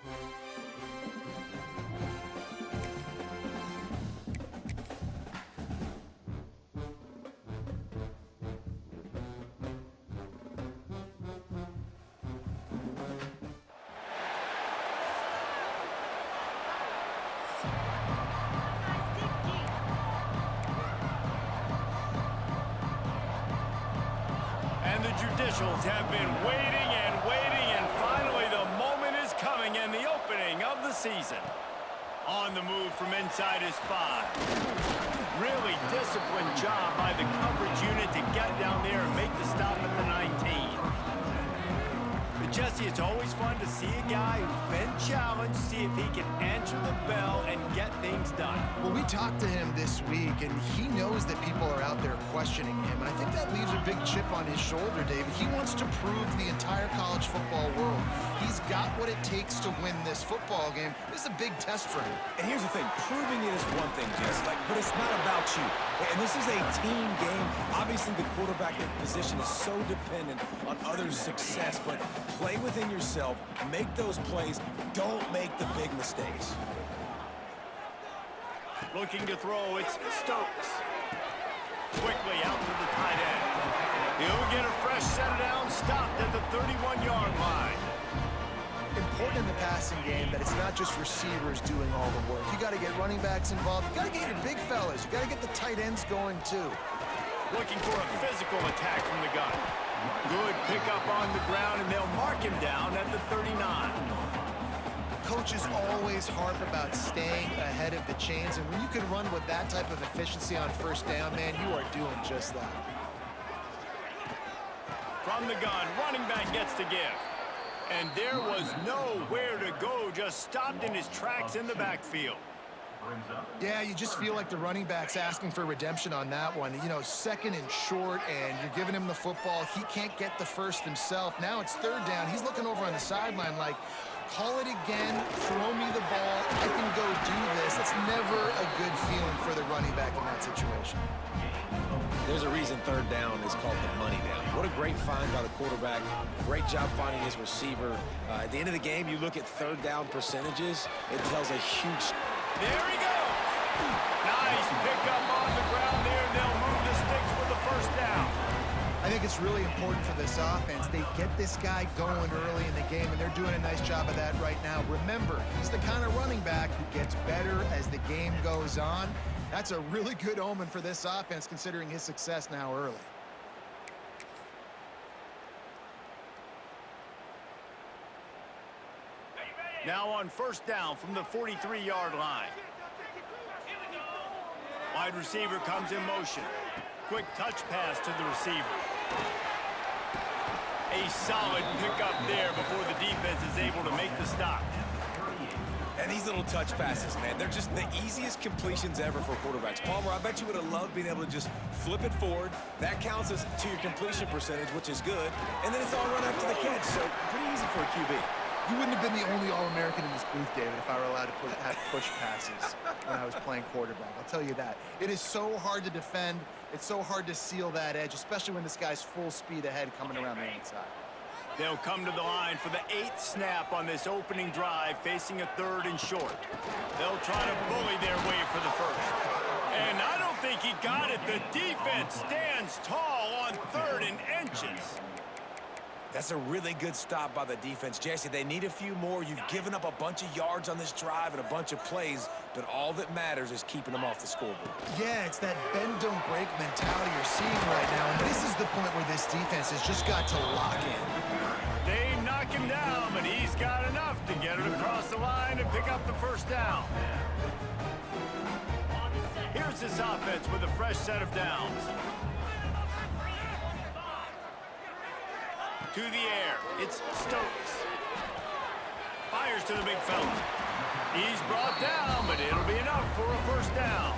And the judicials have been waiting and waiting, and finally the moment is coming and the opening of the season. On the move from inside his 5. Really disciplined job by the coverage unit to get down there and make the stop at the 19. But Jesse, it's always fun to see a guy who's been challenged, see if he can answer the bell and get things done. Well, we talked to him this week, and he knows that people are out there questioning him. And I think that leaves a big chip on his shoulder, David. He wants to prove to the entire college football world he's got what it takes to win this football game. This is a big test for him. And here's the thing, proving it is one thing, Jesse, but it's not about you. And this is a team game. Obviously, the quarterback position is so dependent on others' success, but play within yourself, make those plays, don't make the big mistakes. Looking to throw, it's Stokes. Quickly out to the tight end. He'll get a fresh set of downs, stopped at the 31-yard line. Important in the passing game that it's not just receivers doing all the work. You got to get running backs involved. You got to get your big fellas. You got to get the tight ends going too. Looking for a physical attack from the gun. Good pickup on the ground, and they'll mark him down at the 39. Coaches always harp about staying ahead of the chains, and when you can run with that type of efficiency on first down, man, you are doing just that. From the gun, running back gets to give. And there was nowhere to go, just stopped in his tracks in the backfield. Yeah, you just feel like the running back's asking for redemption on that one. You know, second and short, and you're giving him the football. He can't get the first himself. Now it's third down. He's looking over on the sideline like, call it again, throw me the ball, I can go do this. It's never a good feeling for the running back in that situation. There's a reason third down is called the money down. What a great find by the quarterback. Great job finding his receiver. At the end of the game, you look at third down percentages, it tells a huge... There he goes! Nice pickup on the ground there, and they'll move the sticks for the first down. I think it's really important for this offense. They get this guy going early in the game, and they're doing a nice job of that right now. Remember, he's the kind of running back who gets better as the game goes on. That's a really good omen for this offense, considering his success now early. Now on first down from the 43-yard line. Wide receiver comes in motion. Quick touch pass to the receiver. A solid pickup there before the defense is able to make the stop. And these little touch passes, man, they're just the easiest completions ever for quarterbacks. Palmer, I bet you would have loved being able to just flip it forward. That counts as to your completion percentage, which is good. And then it's all run after the catch, so pretty easy for a QB. You wouldn't have been the only All-American in this booth, David, if I were allowed to have push passes when I was playing quarterback. I'll tell you that. It is so hard to defend. It's so hard to seal that edge, especially when this guy's full speed ahead coming around the inside. They'll come to the line for the 8th snap on this opening drive, facing a 3rd and short. They'll try to bully their way for the first. And I don't think he got it. The defense stands tall on 3rd and inches. That's a really good stop by the defense. Jesse, they need a few more. You've given up a bunch of yards on this drive and a bunch of plays, but all that matters is keeping them off the scoreboard. Yeah, it's that bend, don't break mentality you're seeing right now, and this is the point where this defense has just got to lock in. They knock him down, but he's got enough to get it across the line and pick up the first down. Here's this offense with a fresh set of downs. To the air, it's Stokes. Fires to the big fella. He's brought down, but it'll be enough for a first down.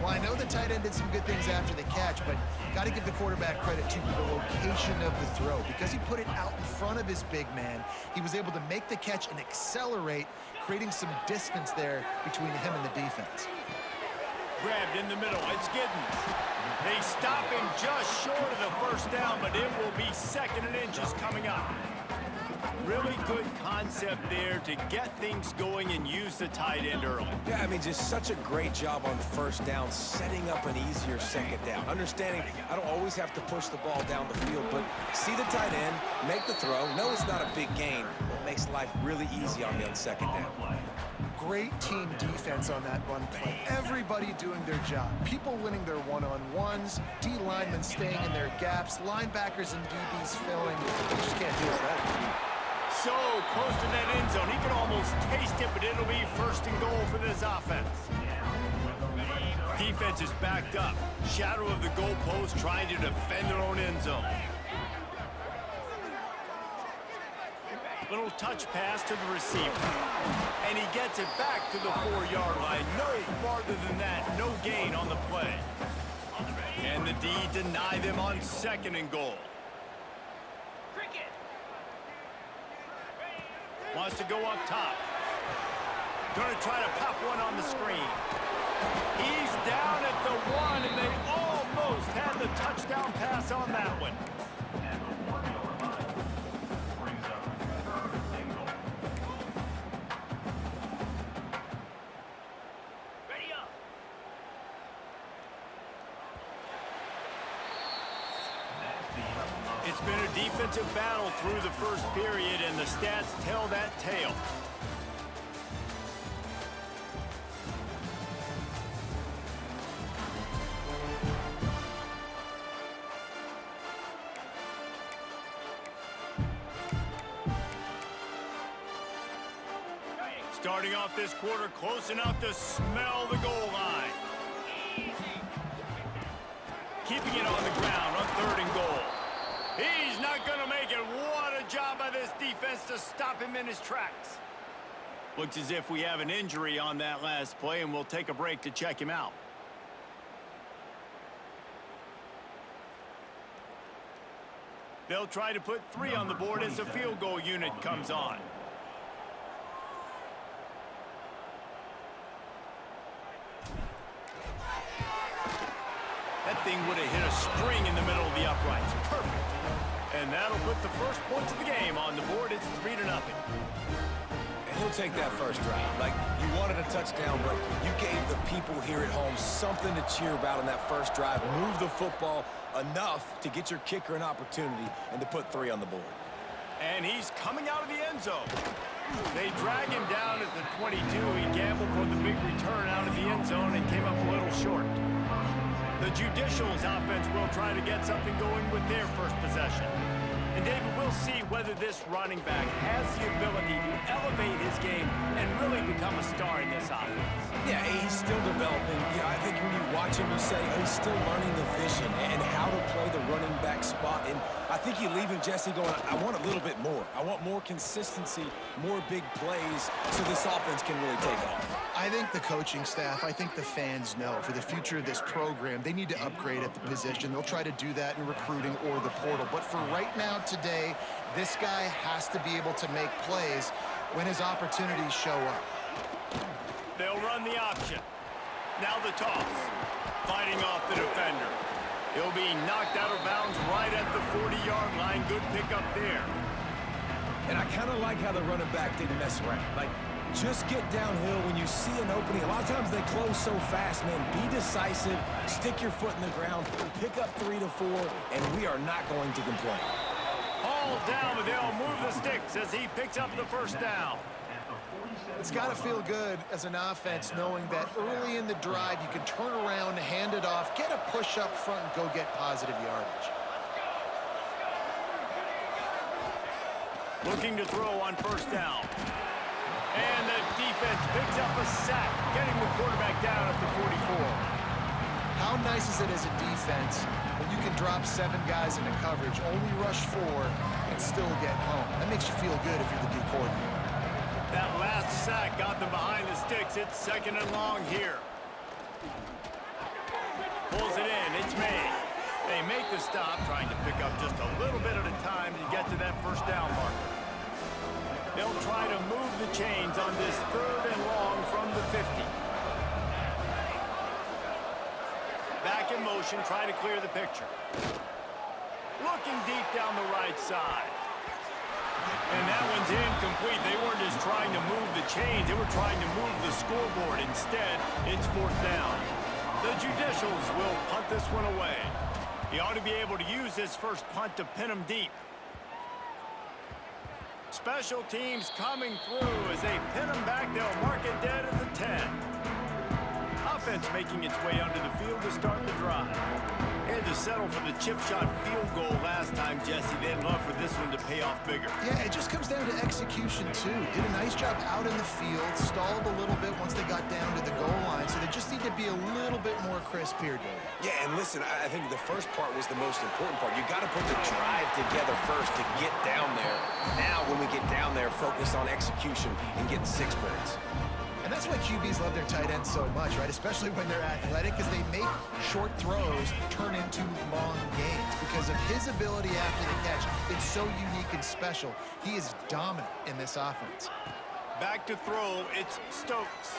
Well, I know the tight end did some good things after the catch, but got to give the quarterback credit to the location of the throw. Because he put it out in front of his big man, he was able to make the catch and accelerate, creating some distance there between him and the defense. Grabbed in the middle, it's Giddens. They stop him just short of the first down, but it will be 2nd and inches coming up. Really good concept there to get things going and use the tight end early. Yeah, I mean, just such a great job on first down, setting up an easier second down. Understanding I don't always have to push the ball down the field, but see the tight end, make the throw. No, it's not a big gain. It makes life really easy on me on second down. Great team defense on that run play. Everybody doing their job. People winning their one-on-ones, D linemen staying in their gaps, linebackers and DBs filling. You just can't do it better. So close to that end zone. He can almost taste it, but it'll be first and goal for this offense. Defense is backed up. Shadow of the goalpost trying to defend their own end zone. Little touch pass to the receiver. And he gets it back to the 4-yard line. No farther than that. No gain on the play. And the D deny them on second and goal. Wants to go up top. Going to try to pop one on the screen. He's down at the 1, and they almost had the touchdown pass on that one. It's been a defensive battle through the first period, and the stats tell that tale. Starting off this quarter close enough to smell the goal line. Keeping it on the ground on third and goal. He's not going to make it. What a job by this defense to stop him in his tracks. Looks as if we have an injury on that last play, and we'll take a break to check him out. They'll try to put 3 on the board as the field goal unit comes on. That thing would have hit a string in the middle of the uprights. Perfect. And that'll put the first points of the game on the board. It's 3-0. And he'll take that first drive. Like, you wanted a touchdown, but you gave the people here at home something to cheer about in that first drive. Move the football enough to get your kicker an opportunity and to put 3 on the board. And he's coming out of the end zone. They drag him down at the 22. He gambled for the big return out of the end zone and came up a little short. The Judicials offense will try to get something going with their first possession. And David, we'll see whether this running back has the ability to elevate his game and really become a star in this offense. Yeah, he's still developing. Yeah, I think when you watch him, you say he's still learning the vision and how to play the running back spot. And I think you're leaving Jesse going, I want a little bit more. I want more consistency, more big plays so this offense can really take off. I think the coaching staff, I think the fans know for the future of this program, they need to upgrade at the position. They'll try to do that in recruiting or the portal. But for right now, today, this guy has to be able to make plays when his opportunities show up. They'll run the option. Now the toss. Fighting off the defender. He'll be knocked out of bounds right at the 40-yard line. Good pickup there. And I kind of like how the running back didn't mess around. Like, just get downhill when you see an opening. A lot of times they close so fast, man. Be decisive, stick your foot in the ground, pick up 3 to 4, and we are not going to complain. All down, but they'll move the sticks as he picks up the first down. It's got to feel good as an offense knowing that early in the drive you can turn around, hand it off, get a push up front, and go get positive yardage. Looking to throw on first down. And the defense picks up a sack, getting the quarterback down at the 44. How nice is it as a defense when you can drop 7 guys into coverage, only rush 4, and still get home? That makes you feel good if you're the D coordinator. That last sack got them behind the sticks. It's 2nd and long here. Pulls it in. It's made. They make the stop, trying to pick up just a little bit at a time to get to that first down marker. They'll try to move the chains on this 3rd and long from the 50. Back in motion, try to clear the picture. Looking deep down the right side. And that one's incomplete. They weren't just trying to move the chains. They were trying to move the scoreboard. Instead, it's fourth down. The Judicials will punt this one away. He ought to be able to use this first punt to pin him deep. Special teams coming through as they pin him back. They'll mark it dead at the 10. Offense making its way onto the field to start the drive. Had to settle for the chip shot field goal last time, Jesse. They'd love for this one to pay off bigger. Yeah, it just comes down to execution, too. Did a nice job out in the field, stalled a little bit once they got down to the goal line, so they just need to be a little bit more crisp here, Dave. Yeah, and listen, I think the first part was the most important part. You got to put the drive together first to get down there. Now, when we get down there, focus on execution and getting 6 points. And that's why QBs love their tight ends so much, right? Especially when they're athletic, because they make short throws turn into long gains. Because of his ability after the catch, it's so unique and special. He is dominant in this offense. Back to throw, it's Stokes.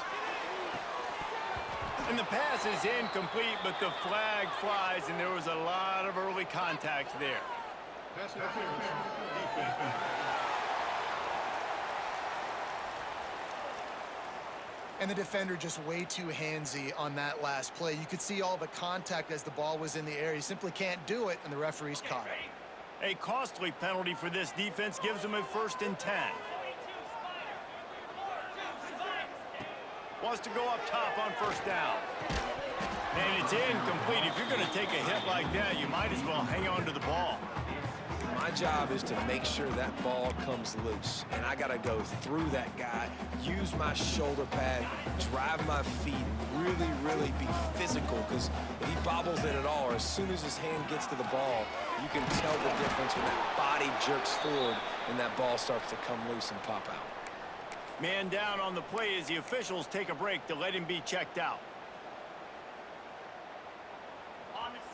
And the pass is incomplete, but the flag flies, and there was a lot of early contact there. And the defender just way too handsy on that last play. You could see all the contact as the ball was in the air. He simply can't do it, and the referee's caught it. A costly penalty for this defense gives them a 1st and 10. Wants to go up top on 1st down. And it's incomplete. If you're going to take a hit like that, you might as well hang on to the ball. My job is to make sure that ball comes loose, and I got to go through that guy, use my shoulder pad, drive my feet, really be physical, because if he bobbles it at all, or as soon as his hand gets to the ball, you can tell the difference when that body jerks forward and that ball starts to come loose and pop out. Man down on the play as the officials take a break to let him be checked out.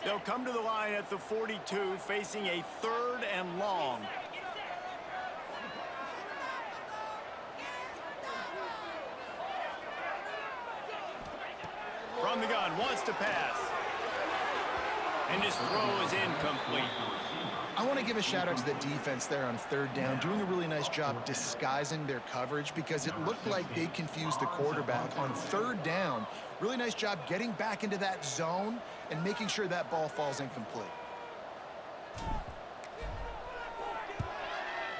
They'll come to the line at the 42, facing a 3rd and long. From the gun, wants to pass. And his throw is incomplete. I want to give a shout out to the defense there on 3rd down, doing a really nice job disguising their coverage because it looked like they confused the quarterback on 3rd down. Really nice job getting back into that zone and making sure that ball falls incomplete.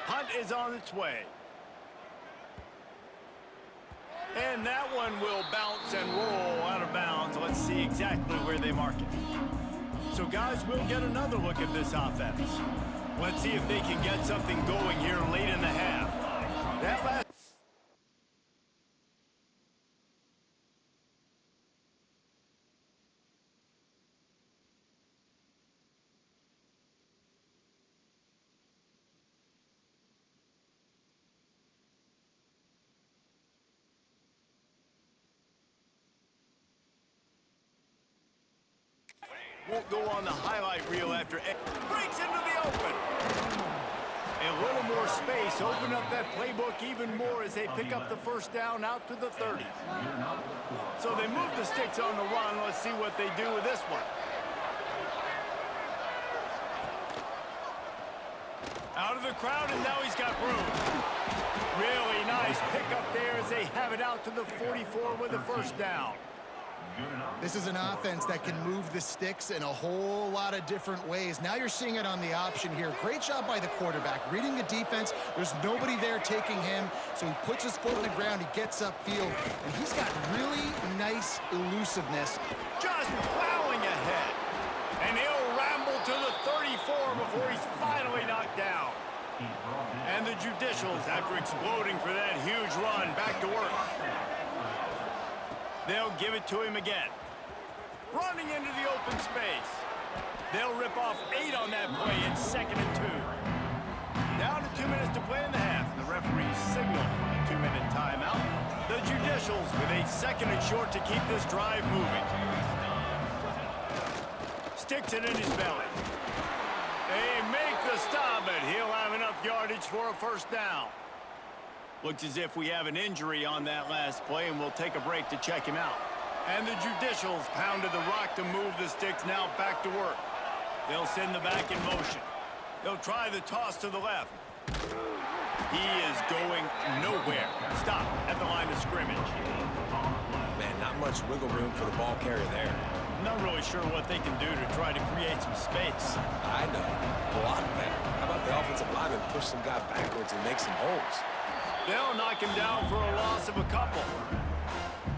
Hunt is on its way. And that one will bounce and roll out of bounds. Let's see exactly where they mark it. So, guys, we'll get another look at this offense. Let's see if they can get something going here late in the half. That last won't go on the highlight reel after it breaks into the open. A little more space, open up that playbook even more as they pick up the 1st down out to the 30. So they move the sticks on the run. Let's see what they do with this one. Out of the crowd, and now he's got room. Really nice pickup there as they have it out to the 44 with the 1st down. This is an offense that can move the sticks in a whole lot of different ways. Now you're seeing it on the option here. Great job by the quarterback. Reading the defense, there's nobody there taking him, so he puts his foot in the ground, he gets upfield, and he's got really nice elusiveness. Just plowing ahead. And he'll ramble to the 34 before he's finally knocked down. And the Judicials, after exploding for that huge run, back to work. They'll give it to him again. Running into the open space. They'll rip off 8 on that play. It's 2nd and 2. Down to 2 minutes to play in the half. The referees signal for the 2-minute timeout. The Judicials with a 2nd and short to keep this drive moving. Sticks it in his belly. They make the stop, but he'll have enough yardage for a 1st down. Looks as if we have an injury on that last play, and we'll take a break to check him out. And the Judicials pounded the rock to move the sticks, now back to work. They'll send the back in motion. They'll try the toss to the left. He is going nowhere. Stop at the line of scrimmage. Man, not much wiggle room for the ball carrier there. Not really sure what they can do to try to create some space. I know. Block better. How about the offensive lineman push some guy backwards and make some holes? They'll knock him down for a loss of a couple.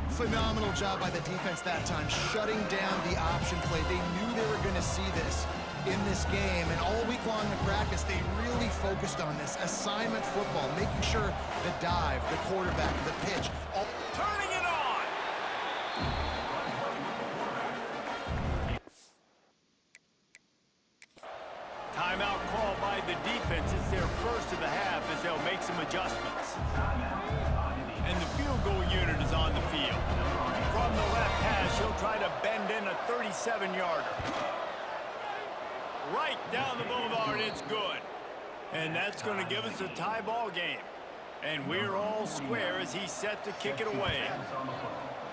Phenomenal job by the defense that time, shutting down the option play. They knew they were going to see this in this game, and all week long in practice, they really focused on this assignment football, making sure the dive, the quarterback, the pitch, all Turning it on! Timeout call by the defense. It's their first of the half as they'll make some adjustments. And the field goal unit is on the field. From the left hash, he'll try to bend in a 37-yarder. Right down the boulevard, it's good. And that's going to give us a tie ball game. And we're all square as he's set to kick it away.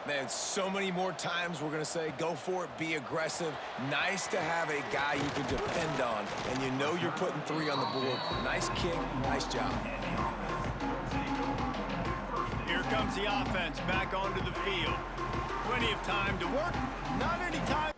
Man, so many more times we're going to say, go for it, be aggressive. Nice to have a guy you can depend on, and you know you're putting 3 on the board. Nice kick, nice job. Here comes the offense back onto the field. Plenty of time to work. Not any time.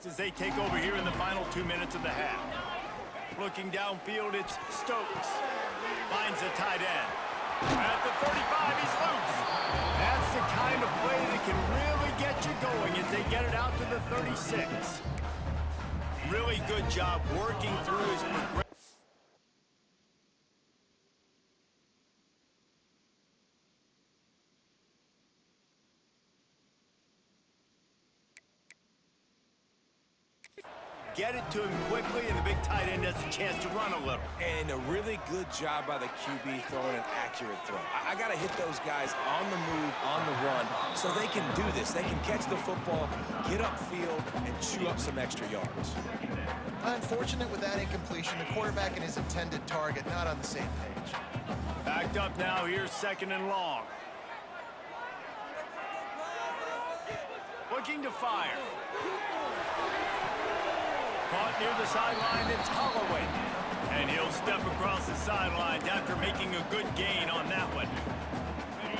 as they take over here in the final 2 minutes of the half. Looking downfield, it's Stokes. Finds the tight end. At the 35, he's loose. That's the kind of play that can really get you going as they get it out to the 36. Really good job working through his progression. Get it to him quickly, and the big tight end has a chance to run a little. And a really good job by the QB throwing an accurate throw. I got to hit those guys on the move, on the run, so they can do this. They can catch the football, get upfield, and chew up some extra yards. Unfortunate with that incompletion, the quarterback and his intended target not on the same page. Backed up now, here's 2nd and long. Looking to fire. Caught near the sideline, it's Holloway. And he'll step across the sidelines after making a good gain on that one.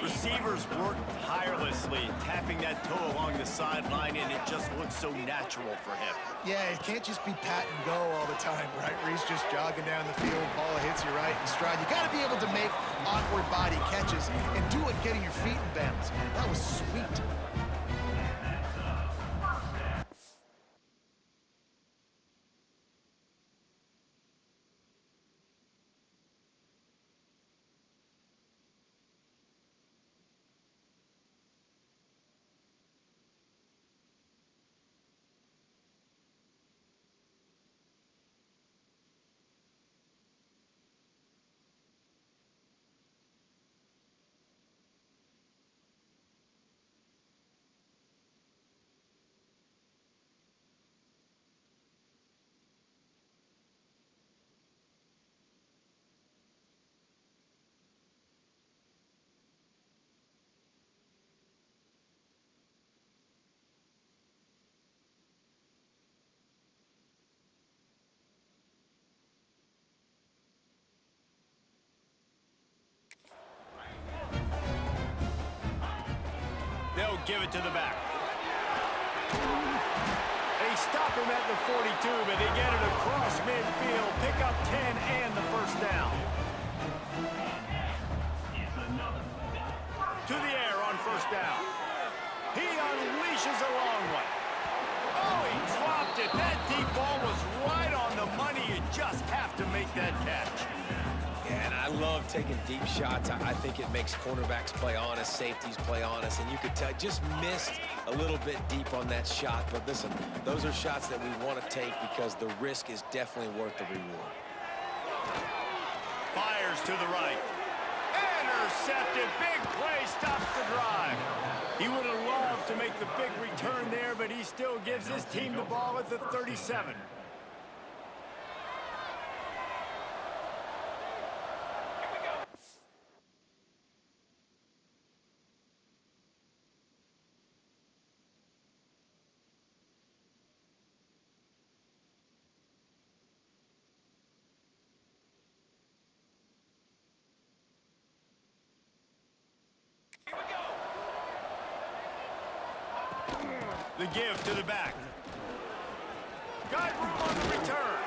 Receivers work tirelessly, tapping that toe along the sideline, and it just looks so natural for him. Yeah, it can't just be pat and go all the time, right? Where he's just jogging down the field, ball hits you right in stride. You got to be able to make awkward body catches and do it getting your feet in bounds. That was sweet. They'll give it to the back. They stop him at the 42, but they get it across midfield. Pick up 10 and the first down. To the air on first down. He unleashes a long one. Oh, he dropped it. That deep ball was right on the money. You just have to make that catch. Yeah, and I love taking deep shots. I think it makes cornerbacks play honest, safeties play honest, and you could tell just missed a little bit deep on that shot. But listen, those are shots that we want to take because the risk is definitely worth the reward. Fires to the right. Intercepted. Big play stops the drive. He would have loved to make the big return there, but he still gives his team the ball at the 37. The give to the back. Got room on the return.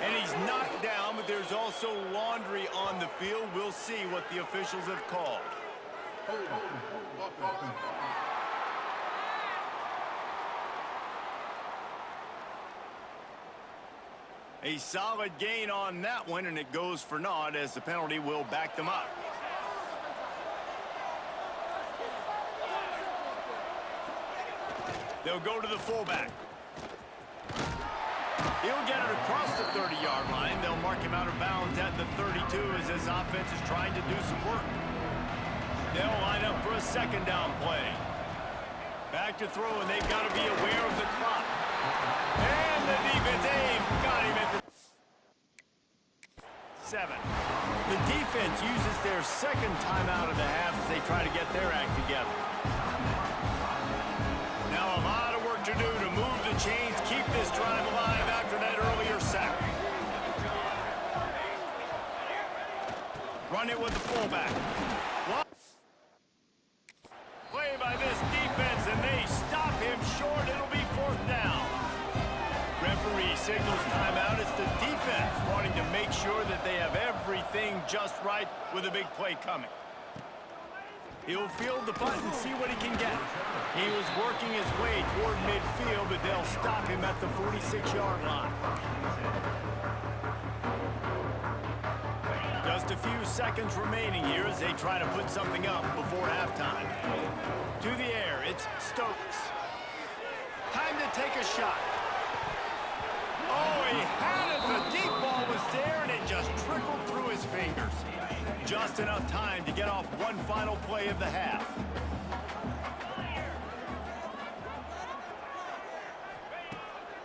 And he's knocked down, but there's also laundry on the field. We'll see what the officials have called. A solid gain on that one, and it goes for naught as the penalty will back them up. They'll go to the fullback. He'll get it across the 30-yard line. They'll mark him out of bounds at the 32 as his offense is trying to do some work. They'll line up for a 2nd down play. Back to throw, and they've got to be aware of the clock. And the defense, they've got him at the 7. The defense uses their 2nd timeout of the half as they try to get their act together. Now a lot of work to do to move the chains, keep this drive alive after that earlier sack. Run it with the fullback. Play by this defense, and they stop him short. It'll be 4th down. make sure that they have everything just right with a big play coming. He'll field the punt and see what he can get. He was working his way toward midfield, but they'll stop him at the 46-yard line. Just a few seconds remaining here as they try to put something up before halftime. To the air, it's Stokes. Time to take a shot. Oh, he had it. The deep ball was there, and it just trickled through his fingers. Just enough time to get off one final play of the half.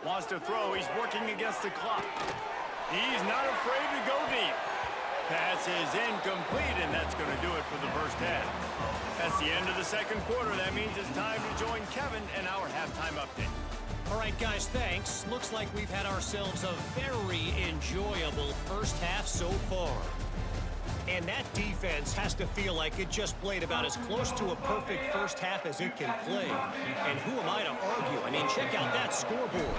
Wants to throw. He's working against the clock. He's not afraid to go deep. Pass is incomplete, and that's going to do it for the first half. That's the end of the second quarter. That means it's time to join Kevin and our halftime update. All right, guys, thanks. Looks like we've had ourselves a very enjoyable first half so far. And that defense has to feel like it just played about as close to a perfect first half as it can play. And who am I to argue? I mean, check out that scoreboard.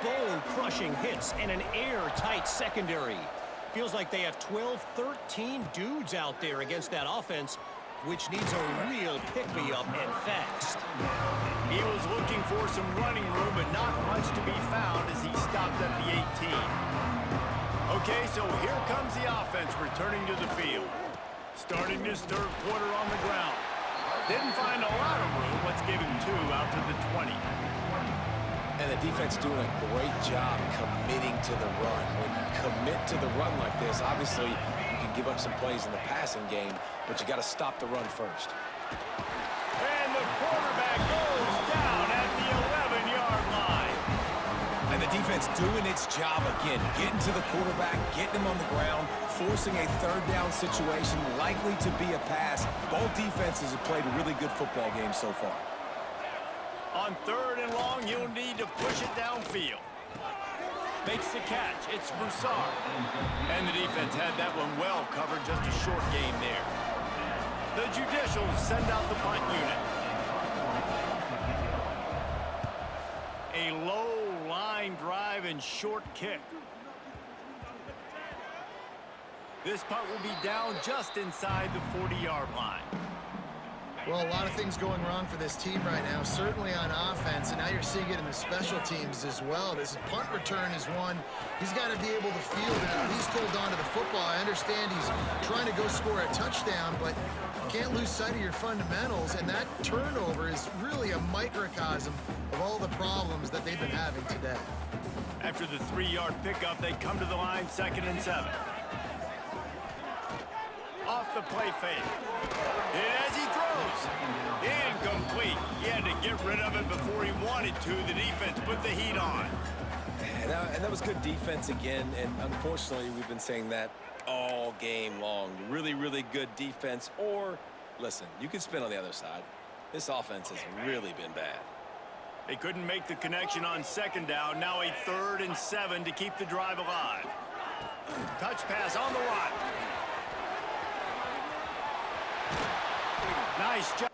Bone-crushing hits and an airtight secondary. Feels like they have 12, 13 dudes out there against that offense, which needs a real pick-me-up and fast. He was looking for some running room, but not much to be found as he stopped at the 18. Okay, so here comes the offense returning to the field. Starting this third quarter on the ground. Didn't find a lot of room. Let's give him 2 out to the 20. And the defense doing a great job committing to the run. When you commit to the run like this, obviously you can give up some plays in the passing game, but you got to stop the run first. And the quarterback goes down at the 11-yard line. And the defense doing its job again, getting to the quarterback, getting him on the ground, forcing a third down situation, likely to be a pass. Both defenses have played a really good football game so far. On third and long, you'll need to push it downfield. Makes the catch. It's Broussard. And the defense had that one well covered. Just a short game there. The Judicials send out the punt unit. A low line drive and short kick. This punt will be down just inside the 40-yard line. Well, a lot of things going wrong for this team right now, certainly on offense, and now you're seeing it in the special teams as well. This punt return is one. He's got to be able to field and at least hold on to the football. I understand he's trying to go score a touchdown, but you can't lose sight of your fundamentals, and that turnover is really a microcosm of all the problems that they've been having today. After the 3-yard pickup, they come to the line 2nd and 7. Off the play fake. And as he throws, incomplete. He had to get rid of it before he wanted to. The defense put the heat on. And that was good defense again, and unfortunately we've been saying that all game long. Really, really good defense, or, listen, you could spin on the other side. This offense has really been bad. They couldn't make the connection on 2nd down. Now a 3rd and 7 to keep the drive alive. Touch pass on the run. Nice job.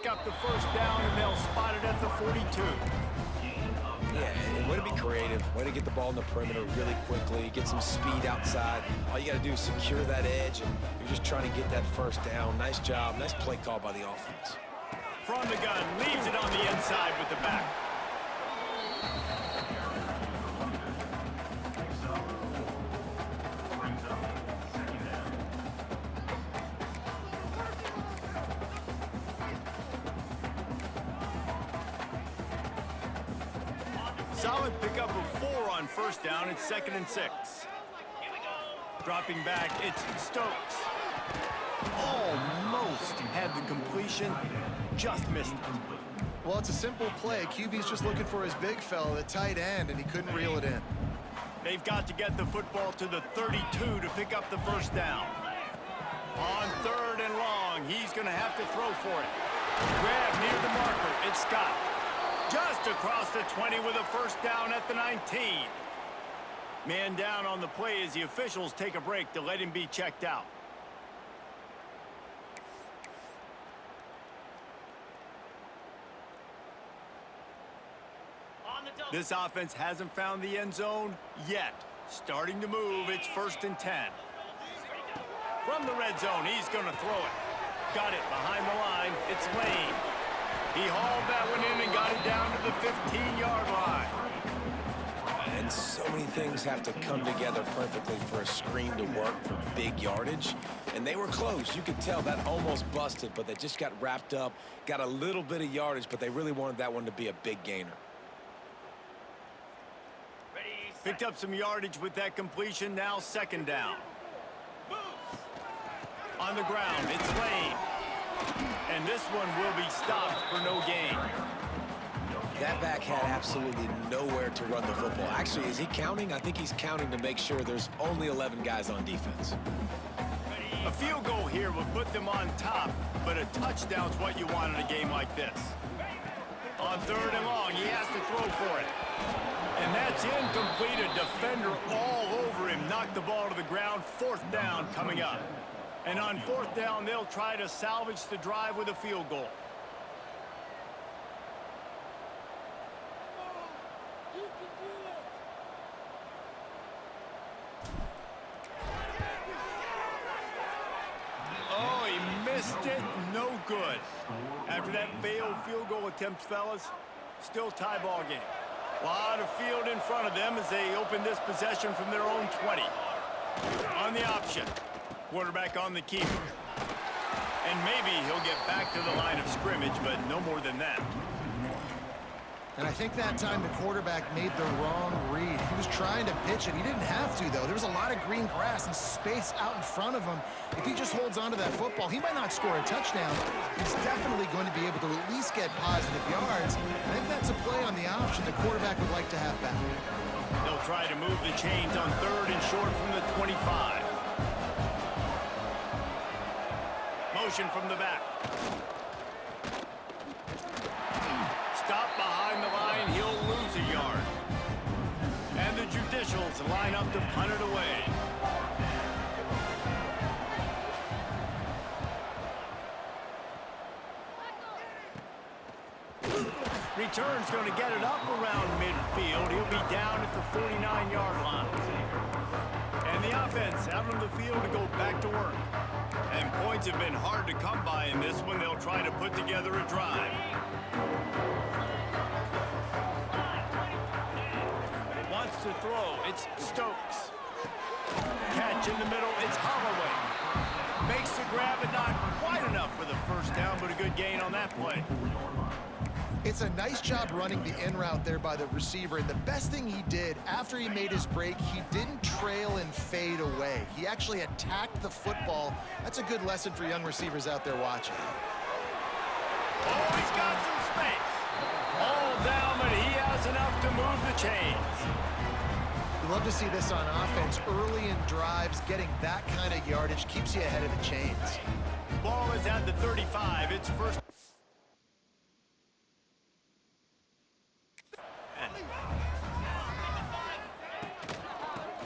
pick up the first down, and they'll spot it at the 42. Yeah, and way to be creative, way to get the ball in the perimeter really quickly, get some speed outside. All you got to do is secure that edge, and you're just trying to get that first down. Nice job, nice play call by the offense. From the gun, leaves it on the inside with the back. Solid pickup of 4 on first down. It's 2nd and 6. Dropping back, it's Stokes. Almost had the completion, just missed it. Well, it's a simple play. QB's just looking for his big fella, the tight end, and he couldn't reel it in. They've got to get the football to the 32 to pick up the first down. On 3rd and long, he's going to have to throw for it. Grab near the marker, it's Scott. Just across the 20 with a first down at the 19. Man down on the play as the officials take a break to let him be checked out. This offense hasn't found the end zone yet. Starting to move, it's 1st and 10. From the red zone, he's going to throw it. Got it behind the line, it's Lane. He hauled that one in and got it down to the 15-yard line. And so many things have to come together perfectly for a screen to work for big yardage. And they were close. You could tell that almost busted, but they just got wrapped up, got a little bit of yardage, but they really wanted that one to be a big gainer. Picked up some yardage with that completion, now 2nd down. On the ground, it's Lane. And this one will be stopped for no gain. That back had absolutely nowhere to run the football. Actually, is he counting? I think he's counting to make sure there's only 11 guys on defense. A field goal here would put them on top, but a touchdown's what you want in a game like this. On 3rd and long, he has to throw for it. And that's incomplete. A defender all over him. Knocked the ball to the ground. 4th down coming up. And on 4th down, they'll try to salvage the drive with a field goal. Oh, he missed it. No good. After that failed field goal attempt, fellas, still tie ball game. A lot of field in front of them as they open this possession from their own 20. On the option. Quarterback on the keeper. And maybe he'll get back to the line of scrimmage, but no more than that. And I think that time the quarterback made the wrong read. He was trying to pitch it. He didn't have to, though. There was a lot of green grass and space out in front of him. If he just holds onto that football, he might not score a touchdown. He's definitely going to be able to at least get positive yards. I think that's a play on the option the quarterback would like to have back. They'll try to move the chains on 3rd and short from the 25. Motion from the back. Stop behind the line, he'll lose a yard. And the Judicials line up to punt it away. Return's going to get it up around midfield. He'll be down at the 49-yard line. And the offense out on the field to go back to work. And points have been hard to come by in this one. They'll try to put together a drive. Wants to throw. It's Stokes. Catch in the middle. It's Holloway. Makes the grab, but not quite enough for the first down, but a good gain on that play. It's a nice job running the in route there by the receiver. And the best thing he did after he made his break, he didn't trail and fade away. He actually attacked the football. That's a good lesson for young receivers out there watching. Oh, he's got some space. All down, but he has enough to move the chains. We love to see this on offense. Early in drives, getting that kind of yardage keeps you ahead of the chains. Ball is at the 35. It's first.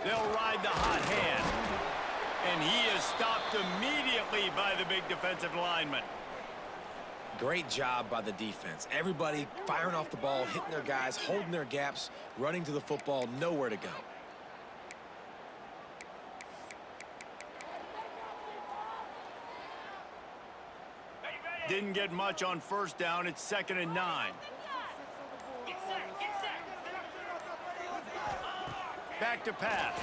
They'll ride the hot hand. And he is stopped immediately by the big defensive lineman. Great job by the defense. Everybody firing off the ball, hitting their guys, holding their gaps, running to the football, nowhere to go. Didn't get much on first down. It's 2nd and 9. Back to pass.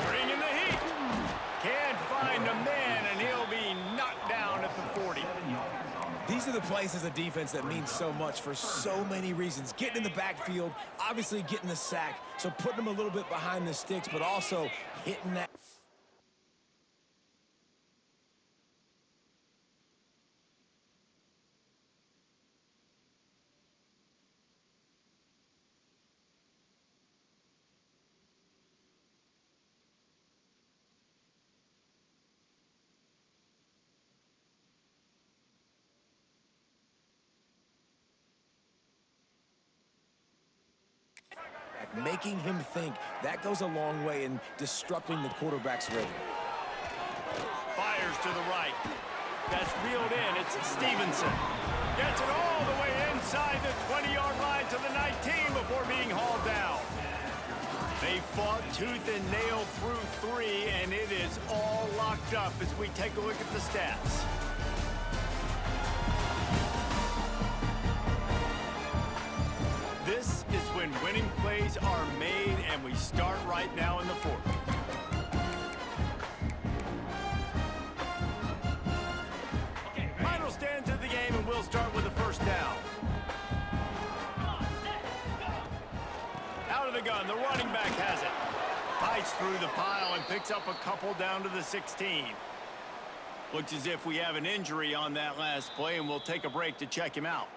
Bringing the heat. Can't find a man, and he'll be knocked down at the 40. These are the plays as a defense that mean so much for so many reasons. Getting in the backfield, obviously getting the sack, so putting them a little bit behind the sticks, but also hitting that. Making him think. That goes a long way in disrupting the quarterback's rhythm. Fires to the right. That's reeled in. It's Stevenson. Gets it all the way inside the 20-yard line to the 19 before being hauled down. They fought tooth and nail through 3, and it is all locked up as we take a look at the stats. This is when winning plays are made, and we start right now in the 4th. Final stands of the game, and we'll start with the first down. Out of the gun, the running back has it. Fights through the pile and picks up a couple down to the 16. Looks as if we have an injury on that last play, and we'll take a break to check him out.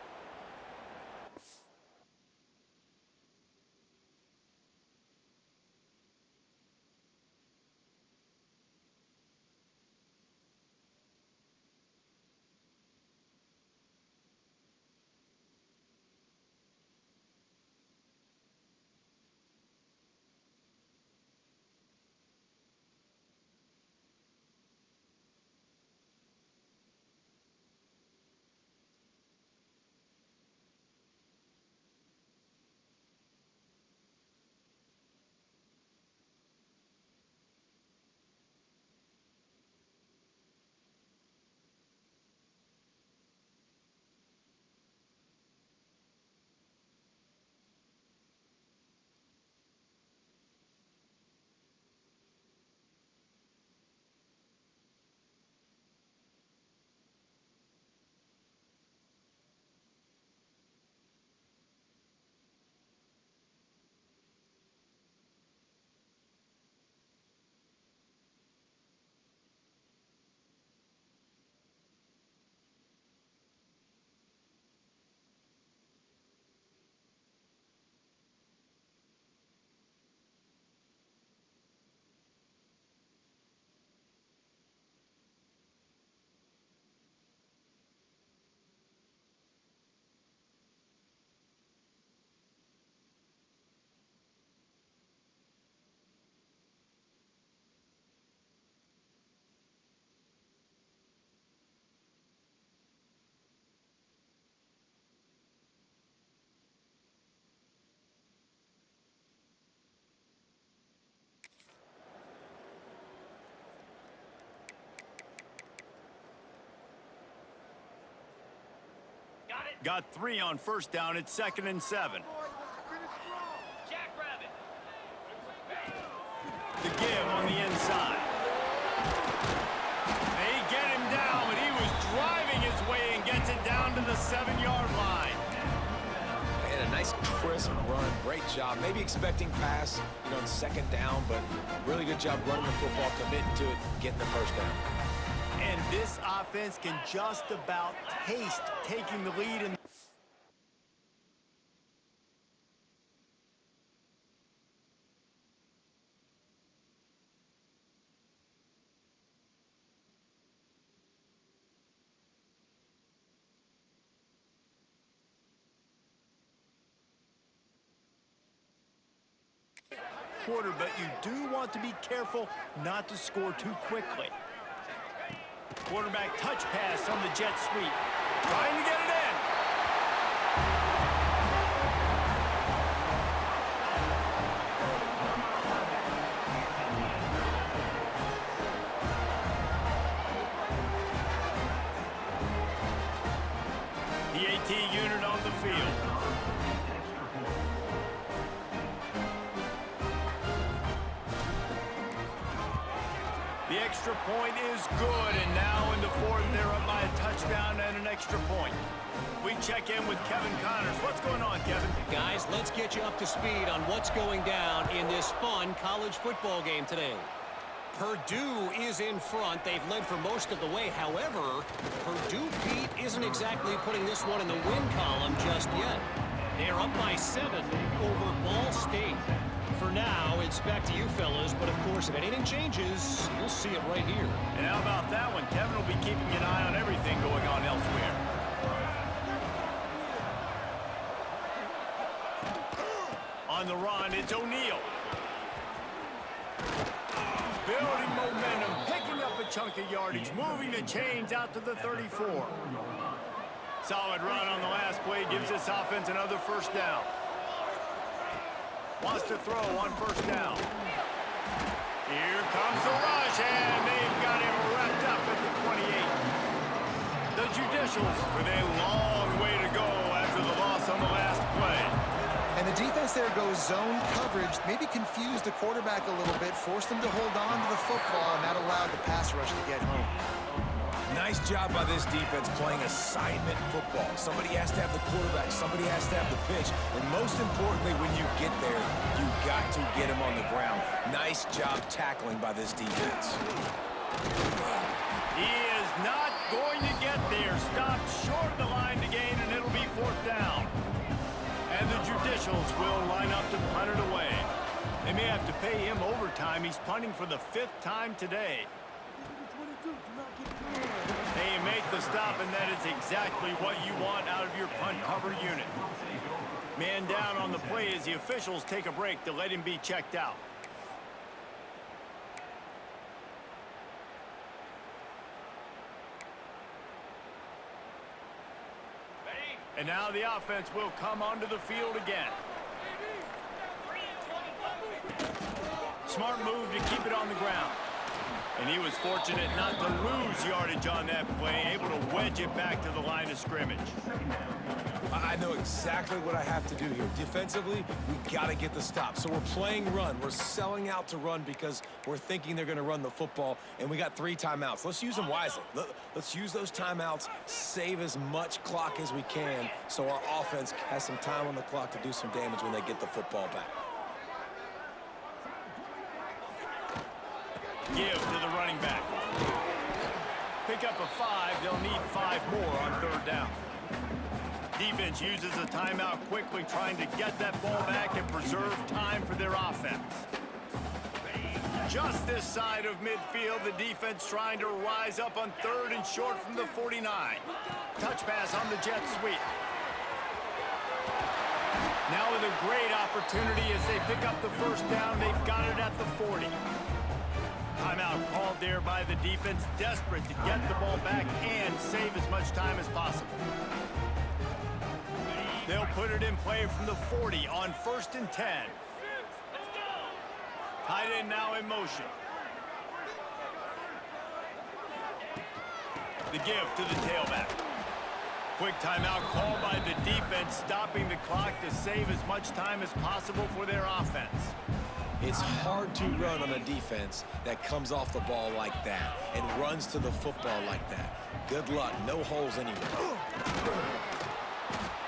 Got 3 on first down. It's 2nd and 7. The give on the inside. They get him down, but he was driving his way and gets it down to the 7-yard line. And a nice crisp run. Great job. Maybe expecting pass, on 2nd down, but really good job running the football, committing to it, getting the first down. And this offense can just about taste taking the lead in. Quarter, but you do want to be careful not to score too quickly. Quarterback touch pass on the jet sweep. Trying to get it in. The AT unit on the field. The extra point is good, and now in the fourth, they're up by a touchdown and an extra point. We check in with Kevin Connors. What's going on, Kevin? Guys, let's get you up to speed on what's going down in this fun college football game today. Purdue is in front. They've led for most of the way. However, Purdue, Pete, isn't exactly putting this one in the win column just yet. They're up by 7 over Ball State. For now, it's back to you fellas, but of course, if anything changes, you'll see it right here. And how about that one? Kevin will be keeping an eye on everything going on elsewhere. On the run, it's O'Neal. Building momentum, picking up a chunk of yardage, moving the chains out to the 34. Solid run on the last play, gives this offense another first down. Wants to throw on first down. Here comes the rush, and they've got him wrapped up at the 28. The Judicials with a long way to go after the loss on the last play. And the defense there goes zone coverage, maybe confused the quarterback a little bit, forced him to hold on to the football, and that allowed the pass rush to get home. Nice job by this defense playing assignment football. Somebody has to have the quarterback, somebody has to have the pitch, and most importantly, when you get there, you got to get him on the ground. Nice job tackling by this defense. He is not going to get there. Stopped short of the line to gain, and it'll be fourth down. And the Judicials will line up to punt it away. They may have to pay him overtime. He's punting for the 5th time today. They make the stop, and that is exactly what you want out of your punt cover unit. Man down on the play as the officials take a break to let him be checked out. And now the offense will come onto the field again. Smart move to keep it on the ground. And he was fortunate not to lose yardage on that play, able to wedge it back to the line of scrimmage. I know exactly what I have to do here. Defensively, we got to get the stop. So we're playing run. We're selling out to run because we're thinking they're going to run the football, and we got 3 timeouts. Let's use them wisely. Let's use those timeouts, save as much clock as we can so our offense has some time on the clock to do some damage when they get the football back. Give to the running back. Pick up a 5. They'll need 5 more on 3rd down. Defense uses a timeout quickly, trying to get that ball back and preserve time for their offense. Just this side of midfield, the defense trying to rise up on 3rd and short from the 49. Touch pass on the jet sweep. Now with a great opportunity as they pick up the first down, they've got it at the 40. Timeout called there by the defense, desperate to get the ball back and save as much time as possible. They'll put it in play from the 40 on 1st and 10. Tight end now in motion. The give to the tailback. Quick timeout called by the defense, stopping the clock to save as much time as possible for their offense. It's hard to run on a defense that comes off the ball like that and runs to the football like that. Good luck. No holes anywhere.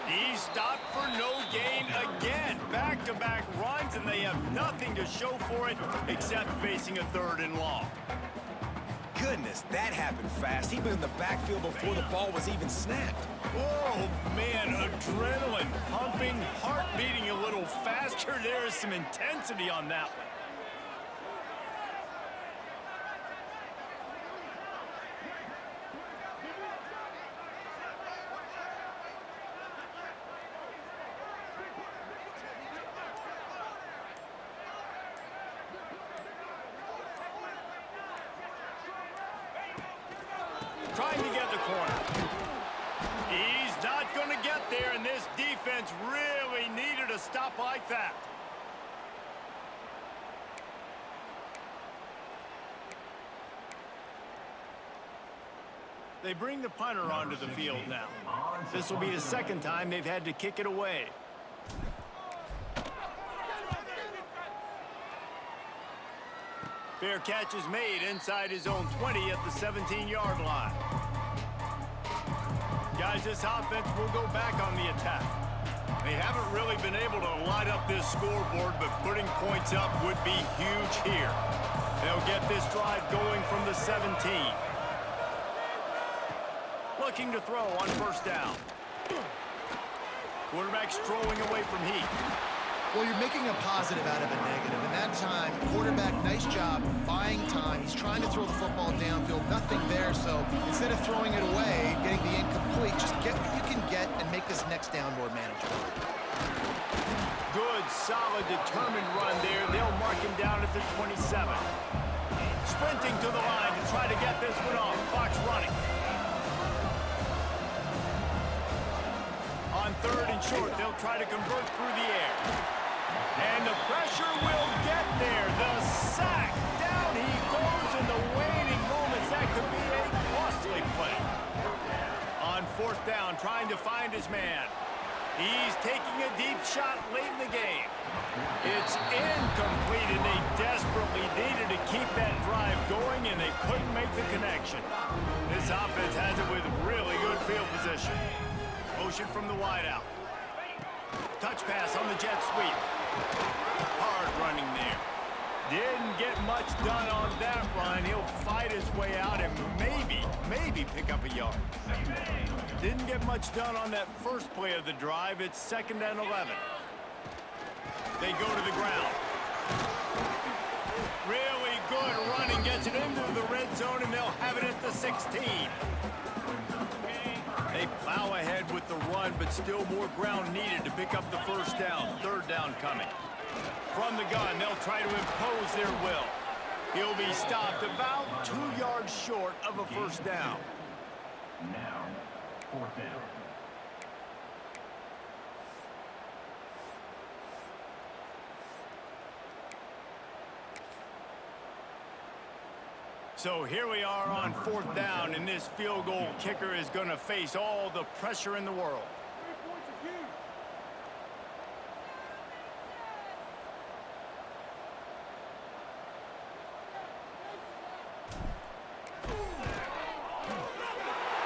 He stopped for no gain again. Back-to-back runs, and they have nothing to show for it except facing a 3rd and long. Goodness, that happened fast. He was in the backfield before the ball was even snapped. Oh, man, adrenaline pumping, heart beating a little faster. There is some intensity on that one. Trying to get the corner. stop like that. They bring the punter onto the field now. This will be the second time they've had to kick it away. Fair catch is made inside his own 20 at the 17-yard line. Guys, this offense will go back on the attack. They haven't really been able to light up this scoreboard, but putting points up would be huge here. They'll get this drive going from the 17. Looking to throw on first down. Quarterback strolling away from heat. Well, you're making a positive out of a negative. And that time, quarterback, nice job buying time. He's trying to throw the football downfield. Nothing there, so instead of throwing it away, getting the incomplete, just get what you can get and make this next down more manageable. Good, solid, determined run there. They'll mark him down at the 27. Sprinting to the line to try to get this one off. Clock's running. On third and short, they'll try to convert through the air. And the pressure will get there. The sack. Down he goes in the waning moments. That could be a costly play. On fourth down, trying to find his man. He's taking a deep shot late in the game. It's incomplete, and they desperately needed to keep that drive going, and they couldn't make the connection. This offense has it with really good field position. Motion from the wideout. Touch pass on the jet sweep. Hard running there. Didn't get much done on that run. He'll fight his way out and maybe pick up a yard. Didn't get much done on that first play of the drive. It's 2nd and 11. They go to the ground. Really good running. Gets it into the red zone, and they'll have it at the 16. They plow ahead with the run, but still more ground needed to pick up the first down. Third down coming. From the gun, they'll try to impose their will. He'll be stopped about 2 yards short of a first down. Now, fourth down. So here we are on fourth down, and this field goal kicker is going to face all the pressure in the world.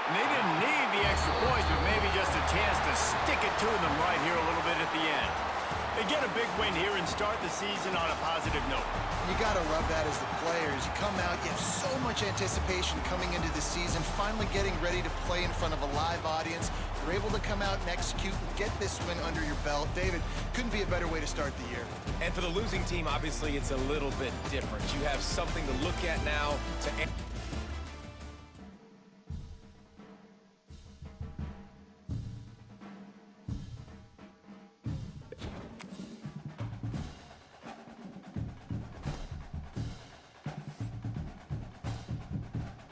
And they didn't need the extra points, but maybe just a chance to stick it to them right here a little bit at the end. They get a big win here and start the season on a positive note. You got to love that as the players. You come out, you have so much anticipation coming into the season, finally getting ready to play in front of a live audience. You're able to come out and execute and get this win under your belt. David, couldn't be a better way to start the year. And for the losing team, obviously, it's a little bit different. You have something to look at now to...